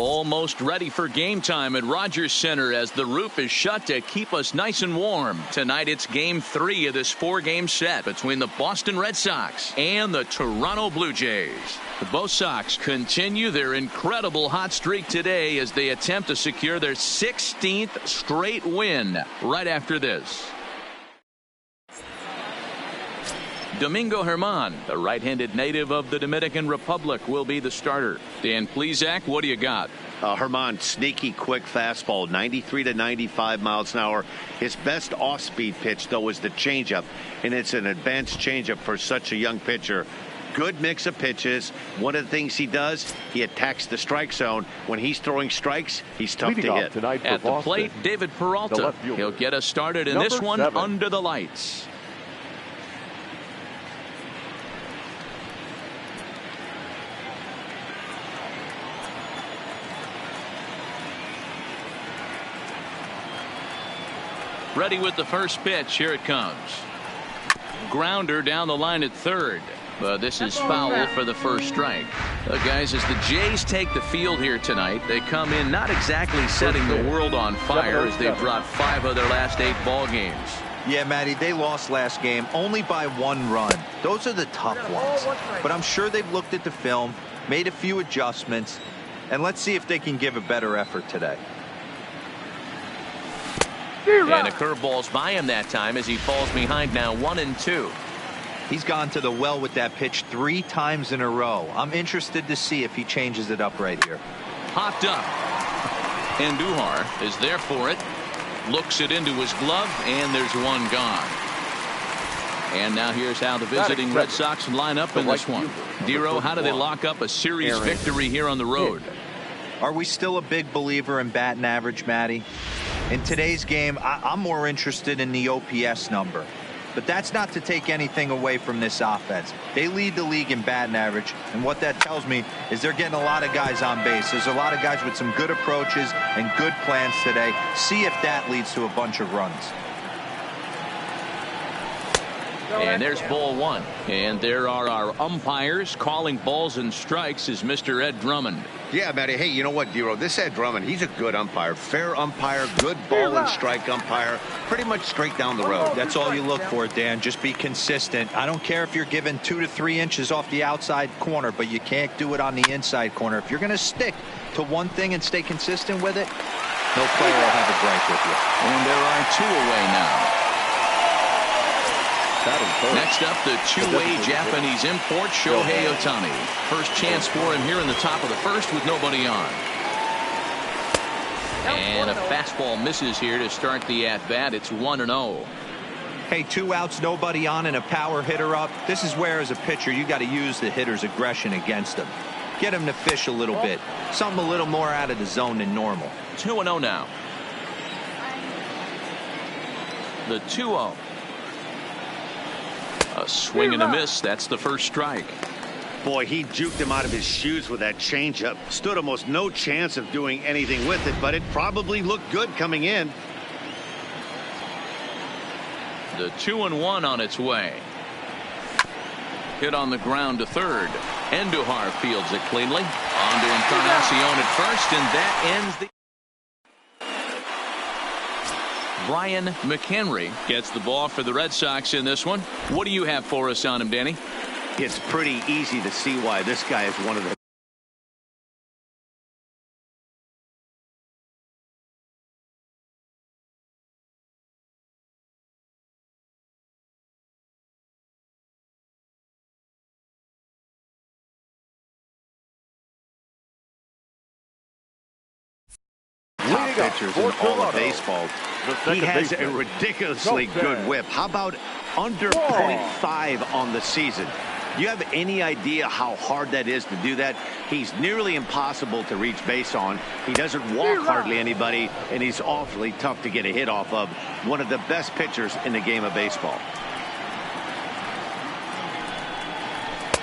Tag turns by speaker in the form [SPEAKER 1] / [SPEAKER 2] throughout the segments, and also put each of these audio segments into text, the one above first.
[SPEAKER 1] Almost ready for game time at Rogers Center as the roof is shut to keep us nice and warm. Tonight it's game 3 of this 4-game set between the Boston Red Sox and the Toronto Blue Jays. Both Sox continue their incredible hot streak today as they attempt to secure their 16th straight win right after this. Domingo Germán, the right-handed native of the Dominican Republic, will be the starter. Dan Plesac, what do you got?
[SPEAKER 2] Germán, sneaky, quick fastball, 93 to 95 miles an hour. His best off-speed pitch, though, is the changeup, and it's an advanced changeup for such a young pitcher. Good mix of pitches. One of the things he does, he attacks the strike zone. When he's throwing strikes, he's tough to hit.
[SPEAKER 1] At the plate, David Peralta. He'll get us started in this one under the lights. Ready with the first pitch. Here it comes. Grounder down the line at third. But this is foul for the first strike. Guys, as the Jays take the field here tonight, they come in not exactly setting the world on fire as they've dropped 5 of their last 8 ball games.
[SPEAKER 3] Yeah, Matty, they lost last game only by 1 run. Those are the tough ones. But I'm sure they've looked at the film, made a few adjustments, and let's see if they can give a better effort today.
[SPEAKER 1] And a curveball's by him that time as he falls behind now 1-2.
[SPEAKER 3] He's gone to the well with that pitch 3 times in a row. I'm interested to see if he changes it up right here.
[SPEAKER 1] Popped up. And Duhar is there for it. Looks it into his glove, and there's one gone. And now here's how the visiting Red Sox line up in this one. Dero, how do they lock up a series victory here on the road?
[SPEAKER 3] Are we still a big believer in batting average, Matty? In today's game, I'm more interested in the OPS number. But that's not to take anything away from this offense. They lead the league in batting average, and what that tells me is they're getting a lot of guys on base. There's a lot of guys with some good approaches and good plans today. See if that leads to a bunch of runs.
[SPEAKER 1] And there's ball 1. And there are our umpires calling balls and strikes is Mr. Ed Drummond.
[SPEAKER 2] Yeah, Matty. Hey, you know what, Dero? This Ed Drummond, he's a good umpire. Fair umpire, good ball and strike umpire. Pretty much straight down the road.
[SPEAKER 3] That's all you look for, Dan. Just be consistent. I don't care if you're given 2 to 3 inches off the outside corner, but you can't do it on the inside corner. If you're going to stick to one thing and stay consistent with it, no player will have a gripe with you.
[SPEAKER 1] And there are 2 away now. Next up, the 2-way Japanese import, Shohei Ohtani. First chance for him here in the top of the first with nobody on. And a fastball misses here to start the at-bat. It's 1-0.
[SPEAKER 3] Hey, 2 outs, nobody on, and a power hitter up. This is where, as a pitcher, you got to use the hitter's aggression against him. Get him to fish a little bit. Something a little more out of the zone than normal.
[SPEAKER 1] 2-0 now. The 2-0. A swing and a miss. That's the first strike.
[SPEAKER 2] Boy, he juked him out of his shoes with that changeup. Stood almost no chance of doing anything with it, but it probably looked good coming in.
[SPEAKER 1] The 2-1 on its way. Hit on the ground to third. Andujar fields it cleanly. On to Encarnacion at first, and that ends the. Brian McHenry gets the ball for the Red Sox in this one. What do you have for us on him, Danny?
[SPEAKER 2] It's pretty easy to see why this guy is one of the top pitchers in all of baseball. He has a ridiculously good whip. How about under .5 on the season? Do you have any idea how hard that is to do that? He's nearly impossible to reach base on. He doesn't walk hardly anybody, and he's awfully tough to get a hit off of. One of the best pitchers in the game of baseball.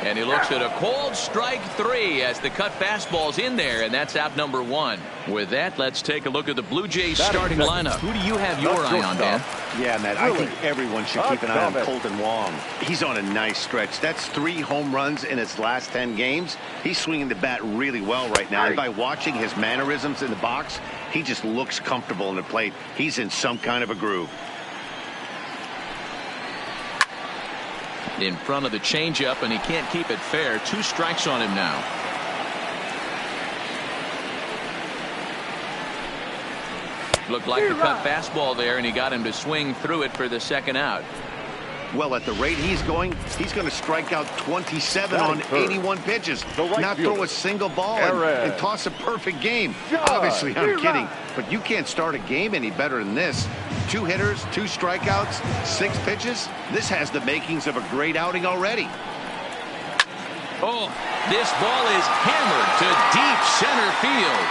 [SPEAKER 1] And he looks at a cold strike 3 as the cut fastball's in there, and that's out number 1. With that, let's take a look at the Blue Jays starting lineup. Who do you have your eye on, Dan?
[SPEAKER 2] Yeah, Matt, I think everyone should keep an eye on Colton Wong. He's on a nice stretch. That's 3 home runs in his last 10 games. He's swinging the bat really well right now. And by watching his mannerisms in the box, he just looks comfortable in the plate. He's in some kind of a groove.
[SPEAKER 1] In front of the changeup, and he can't keep it fair. 2 strikes on him now. Looked like the cut fastball there, and he got him to swing through it for the second out.
[SPEAKER 2] Well, at the rate he's going to strike out 27 on 81 pitches. Not throw a single ball and toss a perfect game. Obviously, I'm kidding, but you can't start a game any better than this. 2 hitters, 2 strikeouts, 6 pitches. This has the makings of a great outing already.
[SPEAKER 1] Oh, this ball is hammered to deep center field.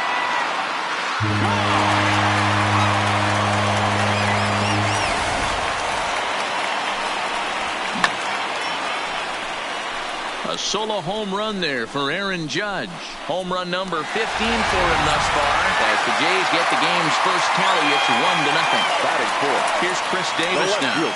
[SPEAKER 1] A solo home run there for Aaron Judge. Home run number 15 for him thus far. As the Jays get the game's first tally, it's 1-0.
[SPEAKER 4] Batting 4.
[SPEAKER 1] Here's Chris Davis now.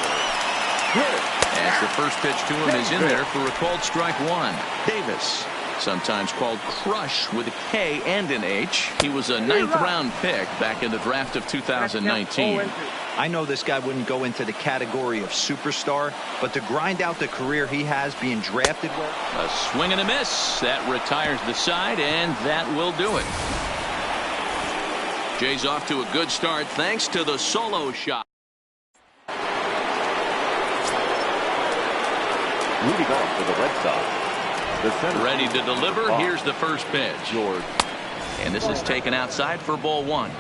[SPEAKER 1] As the first pitch to him is in there for a called strike 1. Davis, sometimes called Crush with a K and an H. He was a 9th round pick back in the draft of 2019.
[SPEAKER 3] I know this guy wouldn't go into the category of superstar, but to grind out the career he has being drafted with.
[SPEAKER 1] A swing and a miss. That retires the side, and that will do it. Jay's off to a good start thanks to the solo shot.
[SPEAKER 4] Leading off for the Red Sox. The center
[SPEAKER 1] ready to deliver. Here's the first pitch.
[SPEAKER 4] George.
[SPEAKER 1] And this is taken outside for ball 1.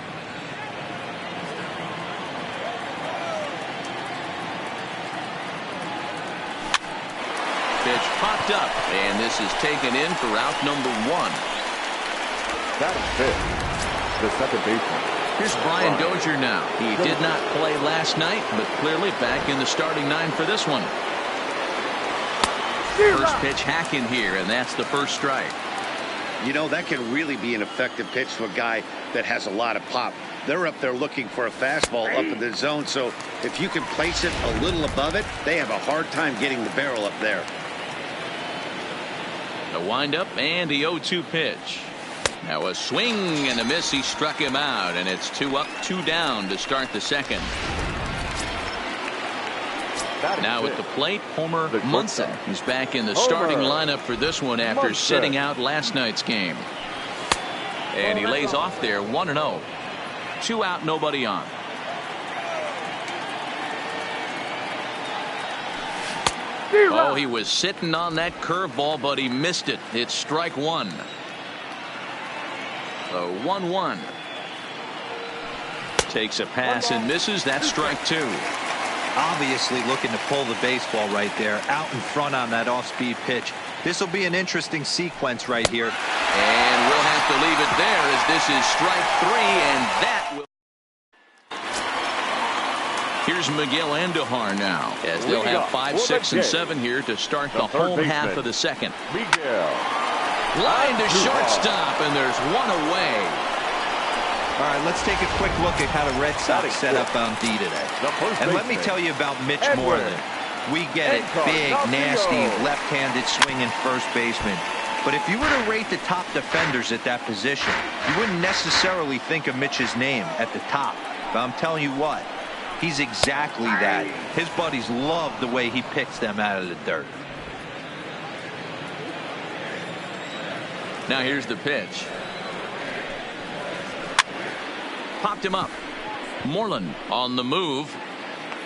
[SPEAKER 1] Pitch popped up, and this is taken in for out number 1.
[SPEAKER 4] Batting 5th, the second baseman.
[SPEAKER 1] Here's Brian Dozier now. He did not play last night, but clearly back in the starting 9 for this one. First pitch hacking here, and that's the first strike.
[SPEAKER 2] You know, that can really be an effective pitch to a guy that has a lot of pop. They're up there looking for a fastball up in the zone, so if you can place it a little above it, they have a hard time getting the barrel up there.
[SPEAKER 1] The windup and the 0-2 pitch. Now a swing and a miss. He struck him out, and it's 2 up, 2 down to start the second. Now at the plate, Homer Munson. He's back in the starting lineup for this one after sitting out last night's game. And he lays off there 1-0. 2 out, nobody on. Oh, he was sitting on that curveball, but he missed it. It's strike 1. The 1-1. Takes a pass and misses. That's strike 2.
[SPEAKER 3] Obviously looking to pull the baseball right there. Out in front on that off-speed pitch. This will be an interesting sequence right here.
[SPEAKER 1] And we'll have to leave it there as this is strike 3, and that will. Here's Miguel Andujar now, as they'll have 5, 6, and 7 here to start the home half of the second.
[SPEAKER 4] Miguel.
[SPEAKER 1] Line to shortstop, and there's 1 away.
[SPEAKER 3] All right, let's take a quick look at how the Red Sox set up on D today. And let me tell you about Mitch Moreland. We get it, big, nasty, left-handed swinging first baseman. But if you were to rate the top defenders at that position, you wouldn't necessarily think of Mitch's name at the top. But I'm telling you what, he's exactly that. His buddies love the way he picks them out of the dirt.
[SPEAKER 1] Now here's the pitch. Popped him up. Moreland on the move.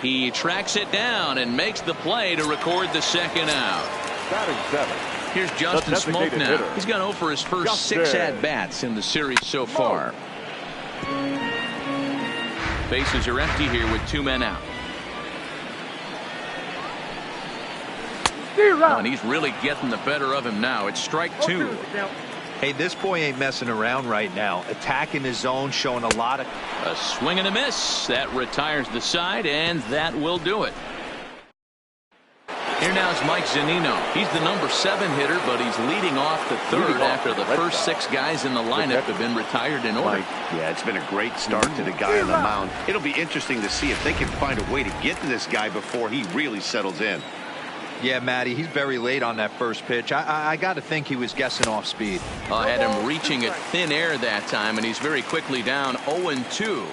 [SPEAKER 1] He tracks it down and makes the play to record the second out.
[SPEAKER 4] Batting 7.
[SPEAKER 1] Here's Justin Smoak now. He's gone over his first 6 at-bats in the series so far. Bases are empty here with 2 men out. Oh, and he's really getting the better of him now. It's strike 2.
[SPEAKER 3] Hey, this boy ain't messing around right now. Attacking his zone, showing a lot of.
[SPEAKER 1] A swing and a miss. That retires the side, and that will do it. Here now is Mike Zunino. He's the number 7 hitter, but he's leading off the third after the first 6 guys in the lineup have been retired in order.
[SPEAKER 2] Yeah, it's been a great start to the guy on the mound. It'll be interesting to see if they can find a way to get to this guy before he really settles in.
[SPEAKER 3] Yeah, Matty, he's very late on that first pitch. I got to think he was guessing off speed.
[SPEAKER 1] I had him reaching at thin air that time, and he's very quickly down 0-2.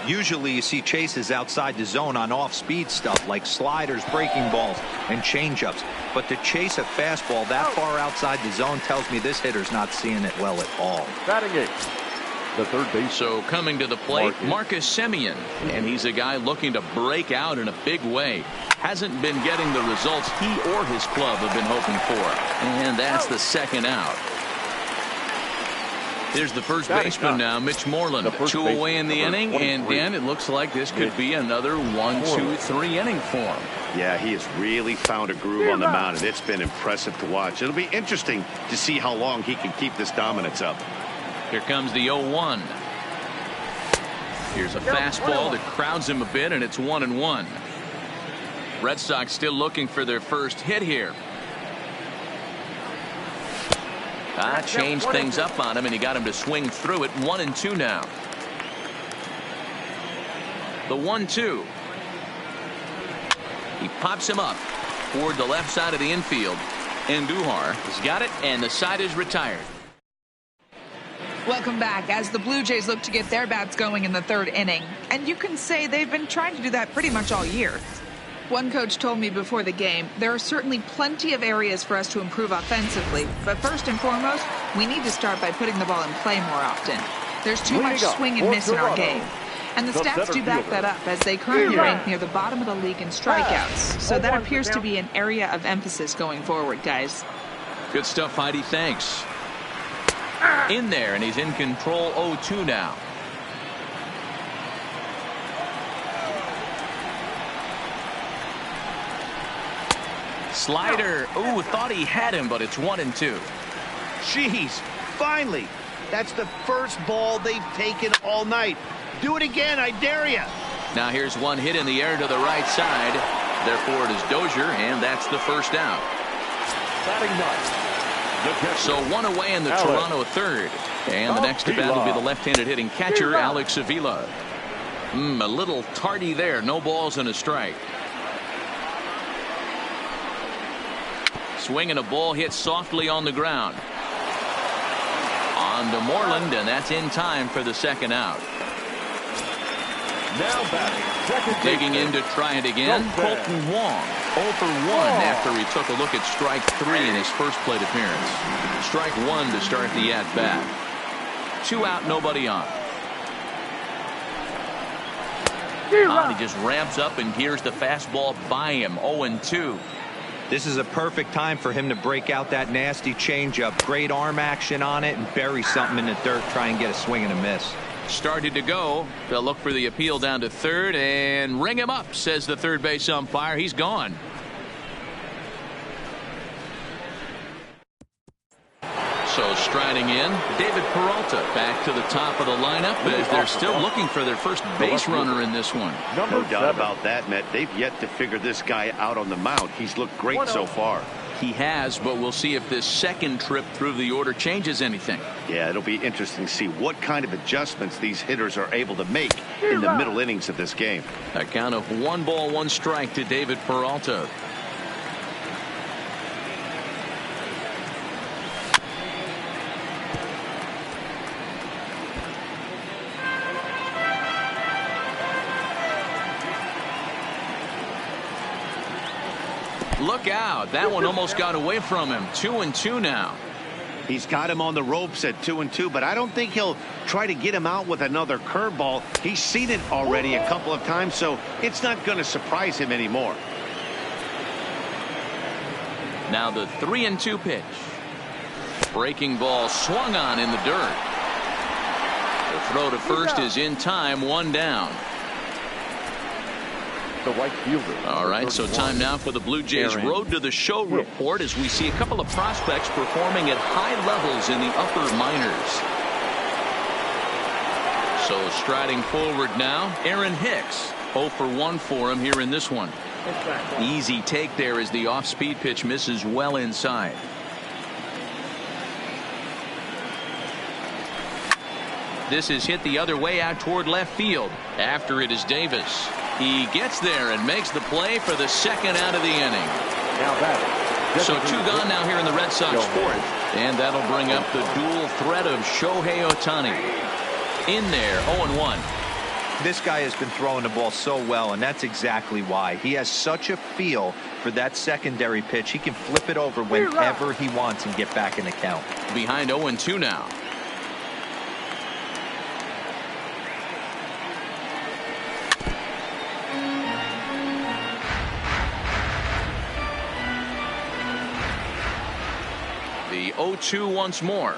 [SPEAKER 3] Usually you see chases outside the zone on off-speed stuff like sliders, breaking balls, and changeups. But to chase a fastball that far outside the zone tells me this hitter's not seeing it well at all.
[SPEAKER 4] Batting 8. The third base.
[SPEAKER 1] So coming to the plate, Marcus Semien, and he's a guy looking to break out in a big way. Hasn't been getting the results he or his club have been hoping for. And that's the second out. Here's the first baseman now, Mitch Moreland. 2 away in the inning, and Dan, it looks like this could be another 1-2-3 inning for him.
[SPEAKER 2] Yeah, he has really found a groove on the mound, and it's been impressive to watch. It'll be interesting to see how long he can keep this dominance up.
[SPEAKER 1] Here comes the 0-1. Here's a fastball that crowds him a bit, and it's 1-1. Red Sox still looking for their first hit here. Changed things up on him, and he got him to swing through it. 1-2 now. The 1-2. He pops him up toward the left side of the infield. Andujar has got it, and the side is retired.
[SPEAKER 5] Welcome back as the Blue Jays look to get their bats going in the third inning. And you can say they've been trying to do that pretty much all year. One coach told me before the game, there are certainly plenty of areas for us to improve offensively, but first and foremost, we need to start by putting the ball in play more often. There's too much swing and miss in our game. And the stats do back that up, as they currently rank near the bottom of the league in strikeouts. So that appears to be an area of emphasis going forward, guys.
[SPEAKER 1] Good stuff, Heidi. Thanks. In there, and he's in control. 0-2 now. Slider. Ooh, thought he had him, but it's 1-2.
[SPEAKER 2] Jeez, finally. That's the first ball they've taken all night. Do it again, I dare you.
[SPEAKER 1] Now here's one hit in the air to the right side. Therefore, it is Dozier, and that's the first out. So 1 away in the Toronto third. And the next to bat will be the left-handed hitting catcher, Alex Avila. A little tardy there. No balls and a strike. Swinging a ball hit softly on the ground. On to Moreland, and that's in time for the second out.
[SPEAKER 4] Now batting, second
[SPEAKER 1] Digging in to try it again, Colton Wong. 0 for 1 after he took a look at strike 3 in his first plate appearance. Strike 1 to start the at-bat. 2 out, nobody on. He just ramps up and hears the fastball by him. 0-2.
[SPEAKER 3] This is a perfect time for him to break out that nasty changeup. Great arm action on it and bury something in the dirt. Try and get a swing and a miss.
[SPEAKER 1] Started to go. They'll look for the appeal down to third and ring him up, says the third base umpire. He's gone. So striding in, David Peralta back to the top of the lineup as they're still looking for their first base runner in this one.
[SPEAKER 2] No doubt about that, Matt. They've yet to figure this guy out on the mound. He's looked great so far.
[SPEAKER 1] He has, but we'll see if this second trip through the order changes anything.
[SPEAKER 2] Yeah, it'll be interesting to see what kind of adjustments these hitters are able to make in the middle innings of this game.
[SPEAKER 1] A count of 1 ball, 1 strike to David Peralta. Look out. That one almost got away from him. 2-2 now.
[SPEAKER 2] He's got him on the ropes at 2-2, but I don't think he'll try to get him out with another curveball. He's seen it already a couple of times, so it's not going to surprise him anymore.
[SPEAKER 1] Now the 3-2 pitch. Breaking ball swung on in the dirt. The throw to first is in time. 1 down.
[SPEAKER 4] The right fielder.
[SPEAKER 1] All right, so time now for the Blue Jays Road to the Show report as we see a couple of prospects performing at high levels in the upper minors. So striding forward now, Aaron Hicks. 0 for 1 for him here in this one. Easy take there as the off-speed pitch misses well inside. This is hit the other way out toward left field. After it is Davis. He gets there and makes the play for the second out of the inning. So 2 gone now here in the Red Sox fourth. And that'll bring up the dual threat of Shohei Ohtani. In there, 0-1.
[SPEAKER 3] This guy has been throwing the ball so well, and that's exactly why. He has such a feel for that secondary pitch. He can flip it over whenever he wants and get back in the count.
[SPEAKER 1] Behind 0-2 now. The 0-2 once more.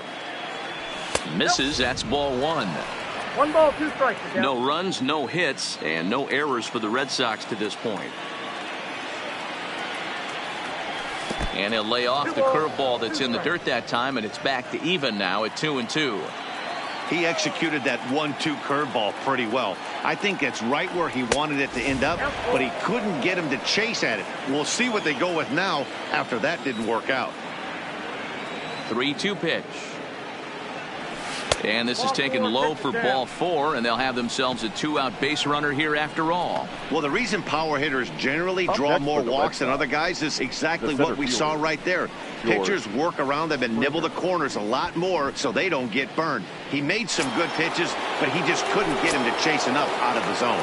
[SPEAKER 1] Misses. That's ball 1.
[SPEAKER 6] 1 ball, 2 strikes.
[SPEAKER 1] No runs, no hits, and no errors for the Red Sox to this point. And he'll lay off the curveball that's in the dirt that time, and it's back to even now at 2-2.
[SPEAKER 2] He executed that 1-2 curveball pretty well. I think it's right where he wanted it to end up, but he couldn't get him to chase at it. We'll see what they go with now after that didn't work out.
[SPEAKER 1] 3-2 pitch. And this is taken low for ball 4, and they'll have themselves a 2-out base runner here after all.
[SPEAKER 2] Well, the reason power hitters generally draw more walks than other guys is exactly what we saw right there. Pitchers work around them and nibble the corners a lot more so they don't get burned. He made some good pitches, but he just couldn't get him to chase enough out of the zone.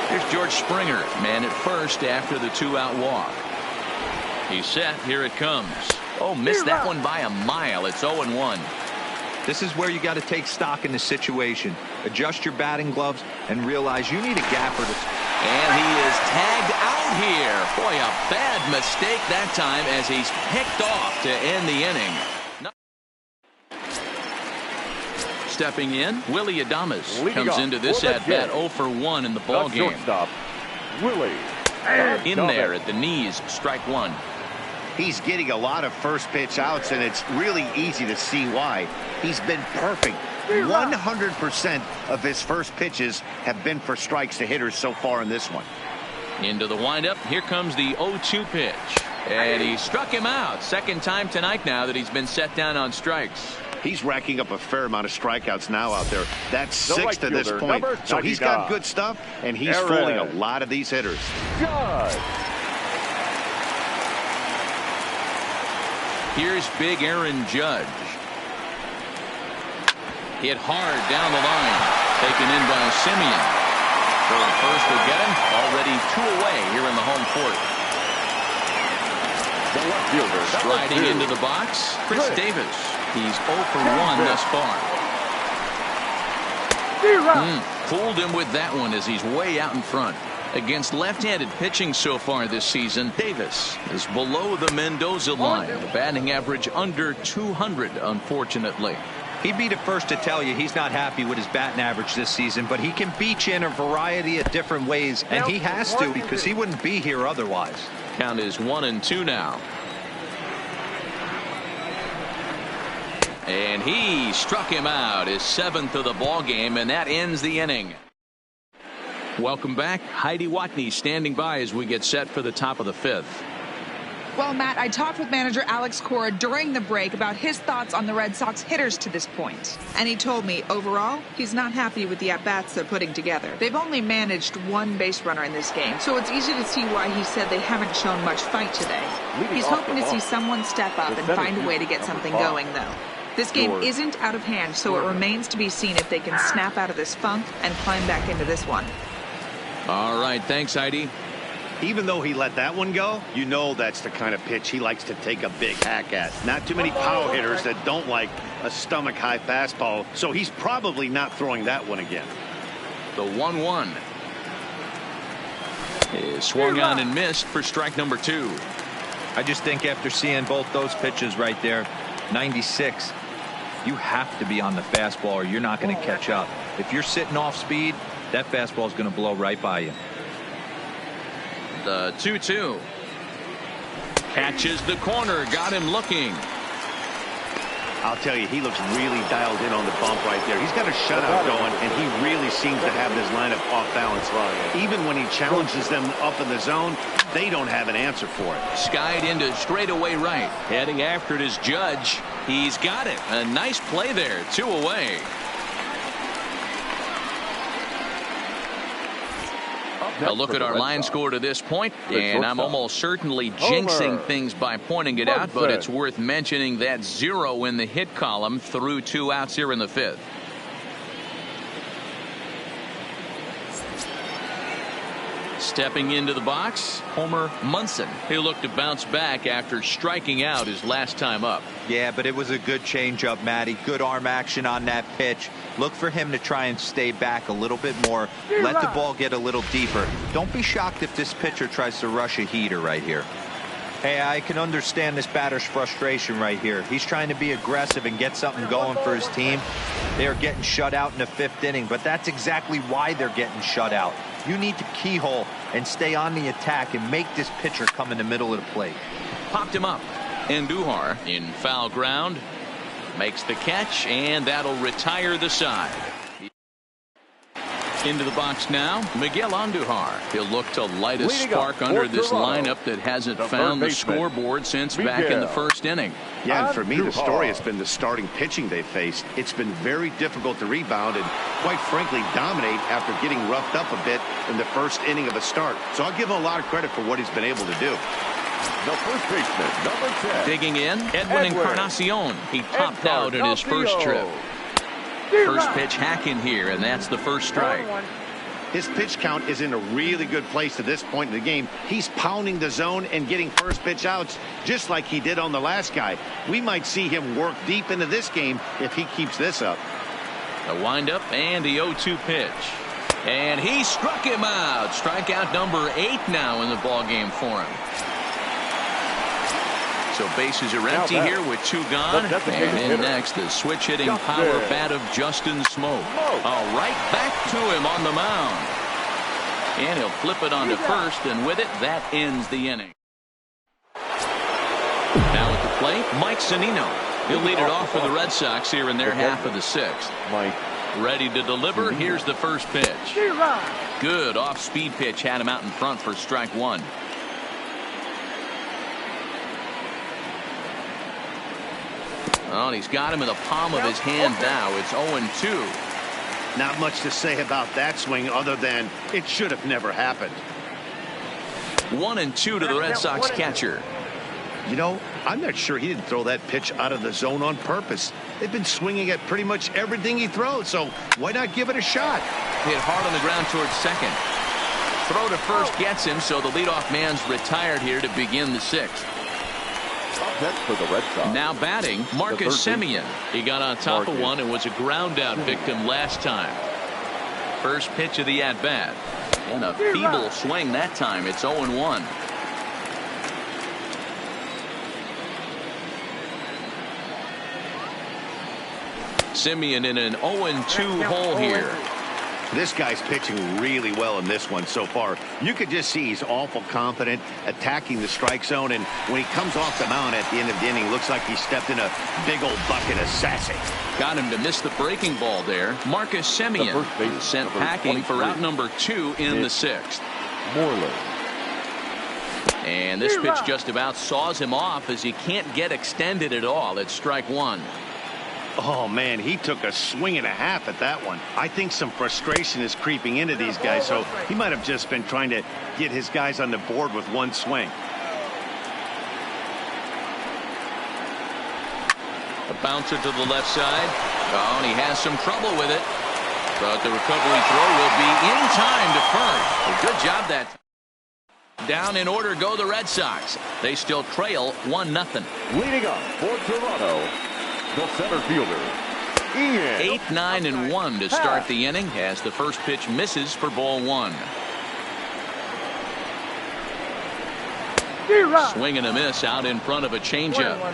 [SPEAKER 1] Here's George Springer, man at first after the 2-out walk. He's set. Here it comes. Oh, missed that one by a mile. It's 0-1.
[SPEAKER 3] This is where you got to take stock in the situation. Adjust your batting gloves and realize you need a gapper to.
[SPEAKER 1] And he is tagged out here. Boy, a bad mistake that time as he's picked off to end the inning. Stepping in, Willie Adames comes into this at-bat 0 for 1 in the ball game.
[SPEAKER 4] Shortstop, Willie.
[SPEAKER 1] In there at the knees, strike 1.
[SPEAKER 2] He's getting a lot of first pitch outs, and it's really easy to see why. He's been perfect. 100% of his first pitches have been for strikes to hitters so far in this one.
[SPEAKER 1] Into the windup. Here comes the 0-2 pitch. And he struck him out. Second time tonight now that he's been set down on strikes.
[SPEAKER 2] He's racking up a fair amount of strikeouts now out there. That's 6 to this point. So he's got good stuff, and he's fooling a lot of these hitters.
[SPEAKER 4] Judge.
[SPEAKER 1] Here's big Aaron Judge. Hit hard down the line. Taken in by Simeon. Third and first will get him. Already 2 away here in the home court.
[SPEAKER 4] The left fielder,
[SPEAKER 1] striding into the box, Chris Davis. He's 0 for 1 thus far. Fooled him with that one as he's way out in front. Against left-handed pitching so far this season, Davis is below the Mendoza line. The batting average under 200, unfortunately.
[SPEAKER 3] He'd be the first to tell you he's not happy with his batting average this season, but he can beat you in a variety of different ways, and he has to because he wouldn't be here otherwise.
[SPEAKER 1] Count is 1-2 now. And he struck him out, his 7th of the ball game, and that ends the inning. Welcome back. Heidi Watney standing by as we get set for the top of the 5th.
[SPEAKER 5] Well, Matt, I talked with manager Alex Cora during the break about his thoughts on the Red Sox hitters to this point. And he told me, overall, he's not happy with the at-bats they're putting together. They've only managed 1 base runner in this game, so it's easy to see why he said they haven't shown much fight today. He's hoping to see someone step up and find a way to get something going, though. This game isn't out of hand, so it remains to be seen if they can snap out of this funk and climb back into this one.
[SPEAKER 1] All right, thanks, Heidi.
[SPEAKER 2] Even though he let that one go, you know that's the kind of pitch he likes to take a big hack at. Not too many power hitters that don't like a stomach-high fastball, so he's probably not throwing that one again.
[SPEAKER 1] The 1-1 is swung on and missed for strike number 2.
[SPEAKER 3] I just think after seeing both those pitches right there, 96, you have to be on the fastball or you're not going to catch up. If you're sitting off speed, that fastball is going to blow right by you.
[SPEAKER 1] The 2-2. Catches the corner. Got him looking.
[SPEAKER 2] I'll tell you, he looks really dialed in on the bump right there. He's got a shutout going, and he really seems to have this lineup off balance. Even when he challenges them up in the zone, they don't have an answer for it.
[SPEAKER 1] Skied into straightaway right. Heading after it is Judge. He's got it. A nice play there. 2 away. A look at our line score to this point, and I'm almost certainly jinxing things by pointing it out, but it's worth mentioning that 0 in the hit column through 2 outs here in the 5th. Stepping into the box, Homer Munson. He'll look to bounce back after striking out his last time up.
[SPEAKER 3] Yeah, but it was a good changeup, Matty. Good arm action on that pitch. Look for him to try and stay back a little bit more. Let the ball get a little deeper. Don't be shocked if this pitcher tries to rush a heater right here. Hey, I can understand this batter's frustration right here. He's trying to be aggressive and get something going for his team. They are getting shut out in the 5th inning, but that's exactly why they're getting shut out. You need to keyhole and stay on the attack and make this pitcher come in the middle of the plate.
[SPEAKER 1] Popped him up. Andujar in foul ground. Makes the catch, and that'll retire the side. Into the box now, Miguel Andujar. He'll look to light a spark under this lineup that hasn't found the scoreboard since back in the 1st inning.
[SPEAKER 2] Yeah, and for me, the story has been the starting pitching they faced. It's been very difficult to rebound and, quite frankly, dominate after getting roughed up a bit in the 1st inning of a start. So I'll give him a lot of credit for what he's been able to do.
[SPEAKER 4] The first baseman, number 10.
[SPEAKER 1] Digging in, Edwin Encarnacion. He topped out in his first trip. First pitch hack in here, and that's the first strike.
[SPEAKER 2] His pitch count is in a really good place at this point in the game. He's pounding the zone and getting first pitch outs just like he did on the last guy. We might see him work deep into this game if he keeps this up.
[SPEAKER 1] A windup and the 0-2 pitch. And he struck him out. Strikeout number 8 now in the ballgame for him. So bases are empty here with 2 gone. And in next, the switch-hitting power bat of Justin Smoke. Right back to him on the mound. And he'll flip it onto first, and with it, that ends the inning. Now at the plate, Mike Zunino. He'll lead it off for the Red Sox here in their half of the 6th. Ready to deliver. Here's the first pitch. Good off-speed pitch. Had him out in front for strike 1. Oh, and he's got him in the palm of his hand now. It's 0-2.
[SPEAKER 2] Not much to say about that swing other than it should have never happened.
[SPEAKER 1] 1-2 to the Red Sox catcher.
[SPEAKER 2] You know, I'm not sure he didn't throw that pitch out of the zone on purpose. They've been swinging at pretty much everything he throws, so why not give it a shot?
[SPEAKER 1] Hit hard on the ground towards second. Throw to first gets him, so the leadoff man's retired here to begin the 6th.
[SPEAKER 4] For the Red Sox.
[SPEAKER 1] Now batting, Marcus Semien. He got on top of one and was a ground out victim last time. First pitch of the at-bat. And a feeble swing that time. It's 0-1. Semien in an 0-2 hole here.
[SPEAKER 2] This guy's pitching really well in this one so far. You could just see he's awful confident attacking the strike zone, and when he comes off the mound at the end of the inning, looks like he stepped in a big old bucket of sassy.
[SPEAKER 1] Got him to miss the breaking ball there. Marcus Semien sent packing for out number 2 in the 6th.
[SPEAKER 4] Moreland.
[SPEAKER 1] And this pitch just about saws him off as he can't get extended at all. It's strike 1.
[SPEAKER 2] Oh, man, he took a swing and a half at that one. I think some frustration is creeping into these guys, so he might have just been trying to get his guys on the board with one swing.
[SPEAKER 1] A bouncer to the left side. Oh, and he has some trouble with it. But the recovery throw will be in time to first. A good job that time. Down in order go the Red Sox. They still trail 1-0.
[SPEAKER 4] Leading up for Toronto, the center fielder, Ian.
[SPEAKER 1] 8-9-1 to start the inning as the first pitch misses for ball 1. Swing and a miss out in front of a changeup.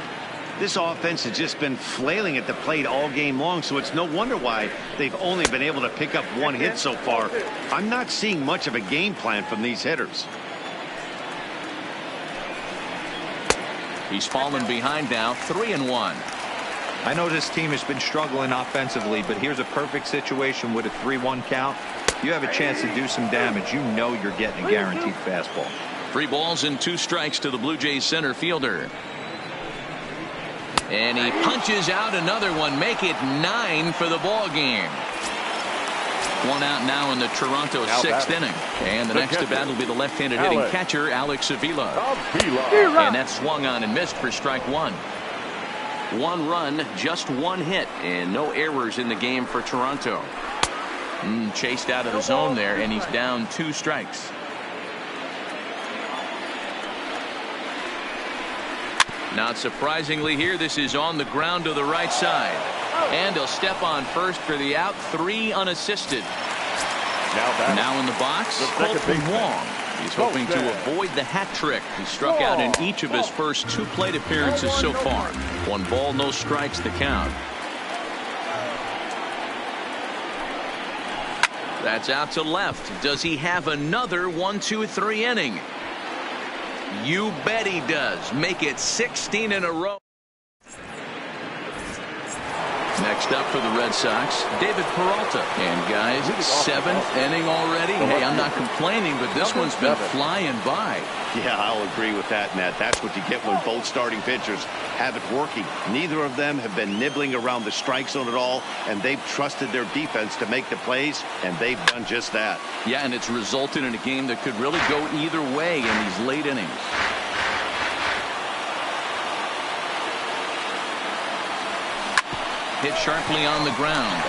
[SPEAKER 2] This offense has just been flailing at the plate all game long, so it's no wonder why they've only been able to pick up 1 hit so far. I'm not seeing much of a game plan from these hitters.
[SPEAKER 1] He's fallen behind now, 3-1.
[SPEAKER 3] I know this team has been struggling offensively, but here's a perfect situation with a 3-1 count. You have a chance to do some damage. You know you're getting a guaranteed fastball.
[SPEAKER 1] 3 balls and 2 strikes to the Blue Jays center fielder. And he punches out another one. Make it 9 for the ball game. 1 out now in the Toronto 6th inning. And the next to bat will be the left-handed hitting catcher, Alex Avila. And that swung on and missed for strike 1. 1 run, just 1 hit, and no errors in the game for Toronto. Chased out of the zone there, and he's down 2 strikes. Not surprisingly here, this is on the ground to the right side. And he'll step on first for the out. 3 unassisted. Now in the box, Colton Wong. He's hoping to avoid the hat trick. He struck out in each of his first 2 plate appearances so far. 1 ball, no strikes the count. That's out to left. Does he have another 1-2-3 inning? You bet he does. Make it 16 in a row. Next up for the Red Sox, David Peralta. And guys, 7th inning already. Hey, I'm not complaining, but this one's been flying by.
[SPEAKER 2] Yeah, I'll agree with that, Nat. That's what you get when both starting pitchers have it working. Neither of them have been nibbling around the strike zone at all, and they've trusted their defense to make the plays, and they've done just that.
[SPEAKER 1] Yeah, and it's resulted in a game that could really go either way in these late innings. Hit sharply on the ground.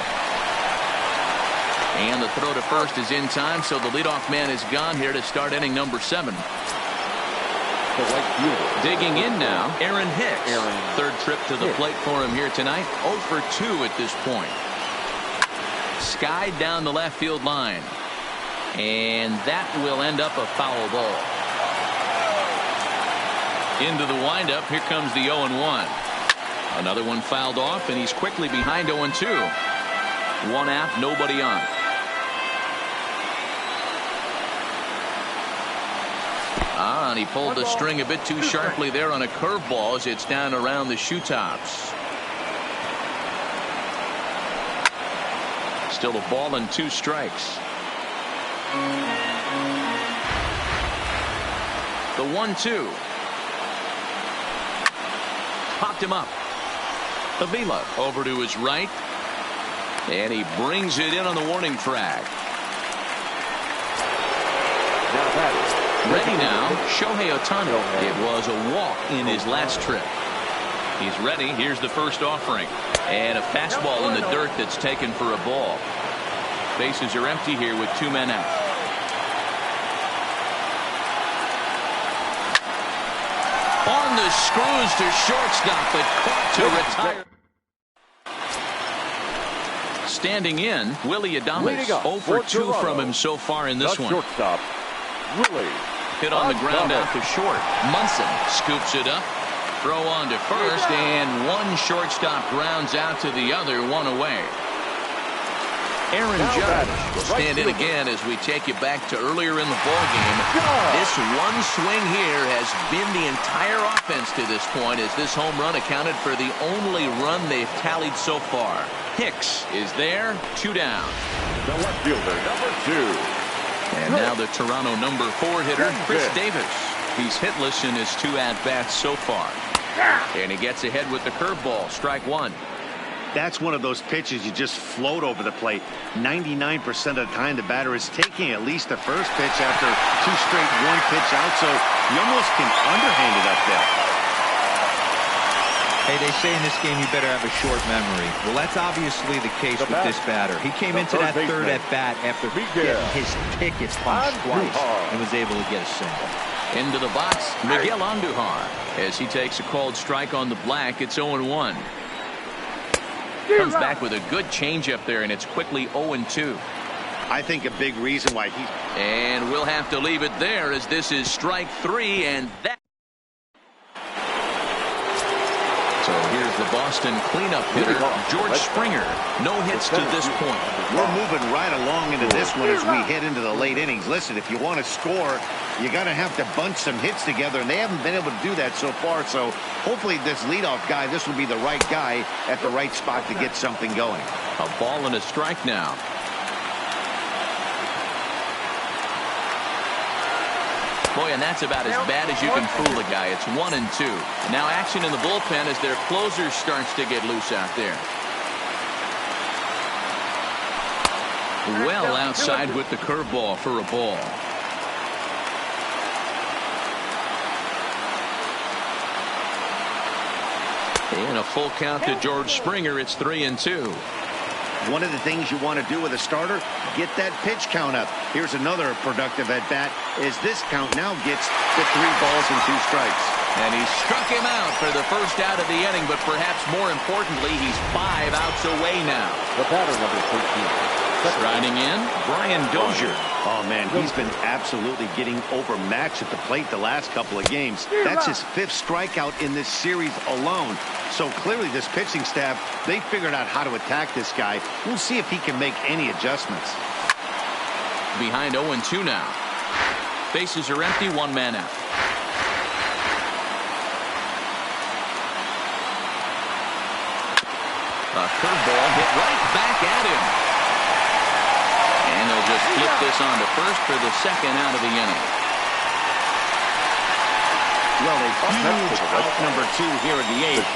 [SPEAKER 1] And the throw to first is in time, so the leadoff man is gone here to start inning number 7. Digging in now, Aaron Hicks. 3rd trip to the plate for him here tonight. 0 for 2 at this point. Skied down the left field line. And that will end up a foul ball. Into the windup, here comes the 0-1. Another one fouled off, and he's quickly behind 0-2. 1 out, nobody on. And he pulled the string a bit too sharply there on a curveball as it's down around the shoe tops. Still a ball and 2 strikes. The 1-2. Popped him up. Avila over to his right. And he brings it in on the warning track. Ready now, Shohei Ohtani. It was a walk in his last trip. He's ready. Here's the first offering. And a fastball in the dirt that's taken for a ball. Bases are empty here with 2 men out. On the screws to shortstop, but caught to retire. Standing in, Willie Adames. 0 for 2 from him so far in this one.
[SPEAKER 4] Shortstop, Willie.
[SPEAKER 1] Hit on the ground out to short. Munson scoops it up. Throw on to first, and 1 shortstop grounds out to the other, 1 away. Aaron Judge will stand in again as we take you back to earlier in the ballgame. This 1 swing here has been the entire offense to this point, as this home run accounted for the only run they've tallied so far. Hicks is there, 2 down.
[SPEAKER 4] The left fielder, number 2.
[SPEAKER 1] And now the Toronto number 4 hitter, Chris Davis. He's hitless in his 2 at-bats so far. And he gets ahead with the curveball, strike 1.
[SPEAKER 2] That's one of those pitches you just float over the plate. 99% of the time the batter is taking at least the first pitch after 2 straight 1-pitch out, so you almost can underhand it up there.
[SPEAKER 3] Hey, they say in this game you better have a short memory. Well, that's obviously the case with this batter. He came into that 3rd at bat after getting his tickets punched twice and was able to get a single.
[SPEAKER 1] Into the box, Miguel Andujar. As he takes a called strike on the black, it's 0-1. Comes back with a good changeup there, and it's quickly 0-2.
[SPEAKER 2] I think a big reason why he...
[SPEAKER 1] And we'll have to leave it there, as this is strike 3, and that... So here's the Boston cleanup hitter, George Springer. No hits to this point.
[SPEAKER 2] We're moving right along into this this one as we head into the late innings. Listen, if you want to score, you got to have to bunch some hits together, and they haven't been able to do that so far. So hopefully this leadoff guy, this will be the right guy at the right spot to get something going.
[SPEAKER 1] A ball and a strike now. Boy, and that's about as bad as you can fool a guy. It's 1-2. Now action in the bullpen as their closer starts to get loose out there. Well outside with the curveball for a ball. And a full count to George Springer. It's 3-2.
[SPEAKER 2] One of the things you want to do with a starter, get that pitch count up. Here's another productive at bat as this count now gets to 3 balls and 2 strikes.
[SPEAKER 1] And he struck him out for the first out of the inning, but perhaps more importantly, he's 5 outs away now.
[SPEAKER 4] The batter, number 13.
[SPEAKER 1] Striding in, Brian Dozier.
[SPEAKER 2] Oh, man, he's been absolutely getting overmatched at the plate the last couple of games. That's his 5th strikeout in this series alone. So clearly this pitching staff, they figured out how to attack this guy. We'll see if he can make any adjustments.
[SPEAKER 1] Behind 0-2 now. Bases are empty, 1 man out. A curveball hit right back at him. And they'll just flip this on to first for the 2nd out of the inning.
[SPEAKER 2] Well, a huge out number 2 here in the 8th.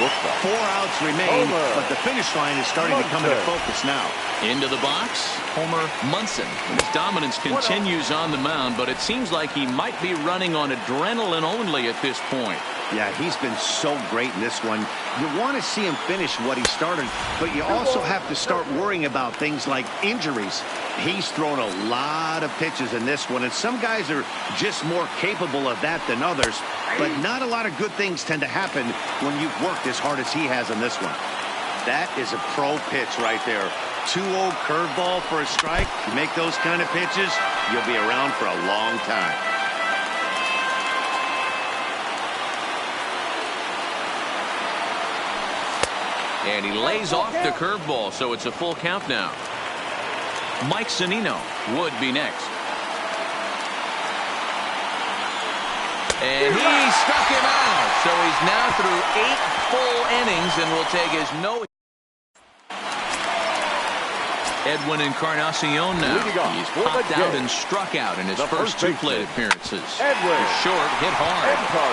[SPEAKER 2] 4 outs remain, but the finish line is starting to come into focus now.
[SPEAKER 1] Into the box, Homer Munson. His dominance continues on the mound, but it seems like he might be running on adrenaline only at this point.
[SPEAKER 2] Yeah, he's been so great in this one. You want to see him finish what he started, but you also have to start worrying about things like injuries. He's thrown a lot of pitches in this one, and some guys are just more capable of that than others, but not a lot of good things tend to happen when you've worked as hard as he has in this one. That is a pro pitch right there. 2-0 curveball for a strike. You make those kind of pitches, you'll be around for a long time.
[SPEAKER 1] And he lays off the curveball, so it's a full count now. Mike Zunino would be next. And he struck him out. So he's now through 8 full innings and will take his no. Edwin Encarnacion now. He's popped out and struck out in his first 2 plate appearances. Short, hit hard.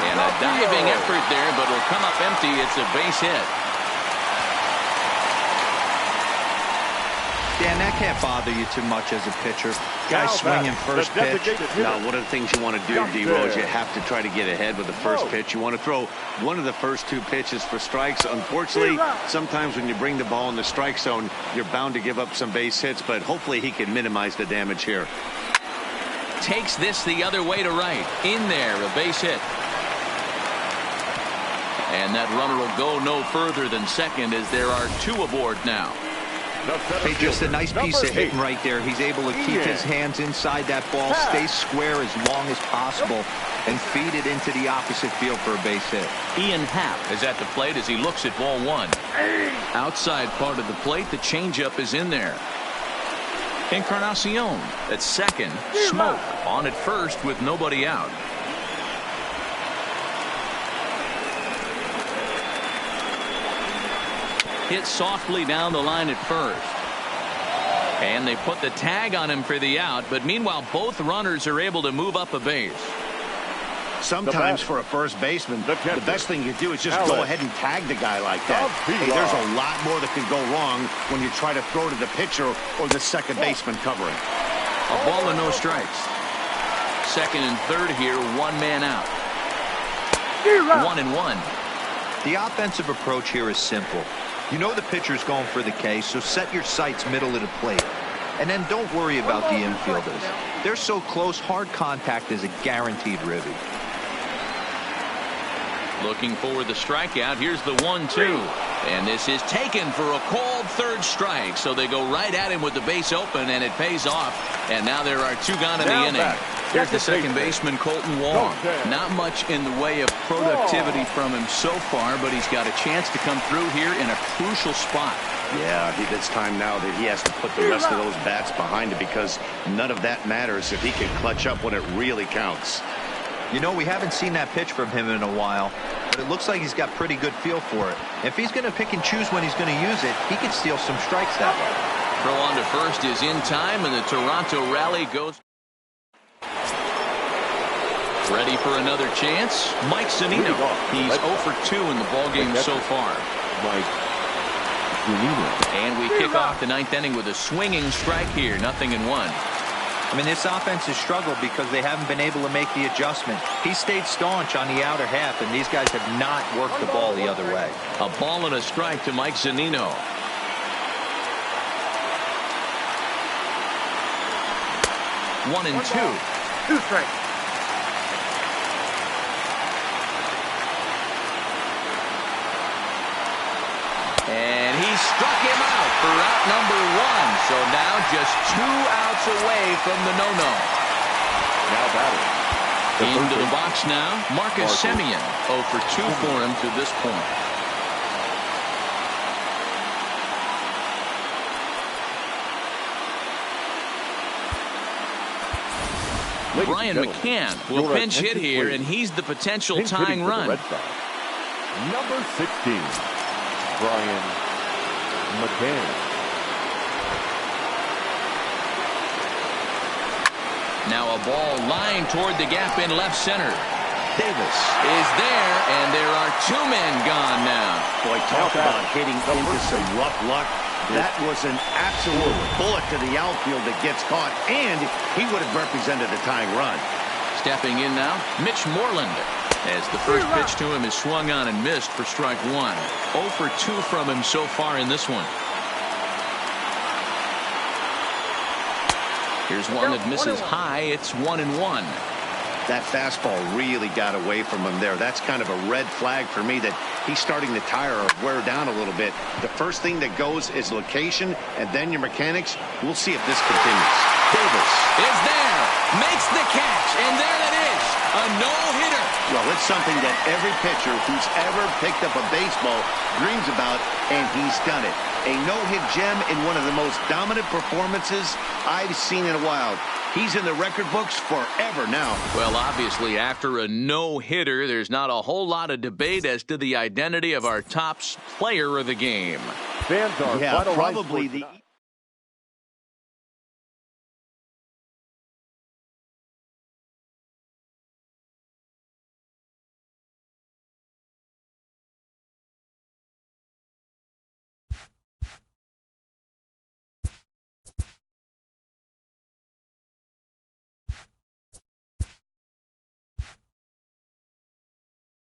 [SPEAKER 1] And a diving effort there, but will come up empty. It's a base hit.
[SPEAKER 3] Dan, that can't bother you too much as a pitcher. Guy swinging first pitch.
[SPEAKER 2] Now, one of the things you want to do, D-Rose, you have to try to get ahead with the first pitch. You want to throw one of the first 2 pitches for strikes. Unfortunately, sometimes when you bring the ball in the strike zone, you're bound to give up some base hits, but hopefully he can minimize the damage here.
[SPEAKER 1] Takes this the other way to right. In there, a base hit. And that runner will go no further than second as there are 2 aboard now.
[SPEAKER 3] Hey, just a nice piece of hitting right there. He's able to keep his hands inside that ball, stay square as long as possible, and feed it into the opposite field for a base hit.
[SPEAKER 1] Ian Happ is at the plate as he looks at ball 1. Outside part of the plate, the changeup is in there. Encarnacion at second, Smoke on at first with nobody out. Hit softly down the line at first. And they put the tag on him for the out, but meanwhile both runners are able to move up a base.
[SPEAKER 2] Sometimes for a first baseman, the best thing you do is just go ahead and tag the guy like that. Hey, there's a lot more that can go wrong when you try to throw to the pitcher or the second baseman covering.
[SPEAKER 1] A ball and no strikes. Second and third here, 1 man out. 1-1.
[SPEAKER 3] The offensive approach here is simple. You know the pitcher's going for the K, so set your sights middle of the plate. And then don't worry about the infielders. They're so close, hard contact is a guaranteed ribby.
[SPEAKER 1] Looking for the strikeout. Here's the 1-2. And this is taken for a called 3rd strike. So they go right at him with the base open, and it pays off. And now there are 2 gone in the inning. Here's the second baseman, Colton Wong. Not much in the way of productivity from him so far, but he's got a chance to come through here in a crucial spot.
[SPEAKER 2] Yeah, it's time now that he has to put the rest of those bats behind it, because none of that matters if he can clutch up when it really counts.
[SPEAKER 3] You know, we haven't seen that pitch from him in a while, but it looks like he's got pretty good feel for it. If he's going to pick and choose when he's going to use it, he can steal some strikes that way.
[SPEAKER 1] Throw on to first is in time, and the Toronto rally goes. Ready for another chance? Mike Zunino. He's 0 for 2 in the ballgame so far. And we kick off the ninth inning with a swinging strike here. 0-1.
[SPEAKER 3] I mean, this offense has struggled because they haven't been able to make the adjustment. He stayed staunch on the outer half, and these guys have not worked the ball the other way.
[SPEAKER 1] A ball and a strike to Mike Zunino. One and two.
[SPEAKER 6] 2 strikes.
[SPEAKER 1] And he struck him out for out number 1. So now just 2 outs away from the no-no.
[SPEAKER 4] Now batting.
[SPEAKER 1] Into the box now, Marcus Semien. 0 for 2 for him to this point. Brian McCann will pinch hit here, and he's the potential tying run.
[SPEAKER 4] Number 16. Brian McCann.
[SPEAKER 1] Now a ball lined toward the gap in left center. Davis is there, and there are 2 men gone now.
[SPEAKER 2] Boy, talk about hitting into some rough luck. That was an absolute bullet to the outfield that gets caught, and he would have represented a tying run.
[SPEAKER 1] Stepping in now, Mitch Moreland. As the first pitch to him is swung on and missed for strike 1. 0 for 2 from him so far in this one. Here's one that misses high. It's 1-1.
[SPEAKER 2] That fastball really got away from him there. That's kind of a red flag for me that he's starting to tire or wear down a little bit. The first thing that goes is location, and then your mechanics. We'll see if this continues.
[SPEAKER 1] Davis is there, makes the catch, and there it is, a no-hitter.
[SPEAKER 2] Well, it's something that every pitcher who's ever picked up a baseball dreams about, and he's done it. A no-hit gem in one of the most dominant performances I've seen in a while. He's in the record books forever now.
[SPEAKER 1] Well, obviously, after a no-hitter, there's not a whole lot of debate as to the identity of our top player of the game.
[SPEAKER 4] Fans are
[SPEAKER 2] probably the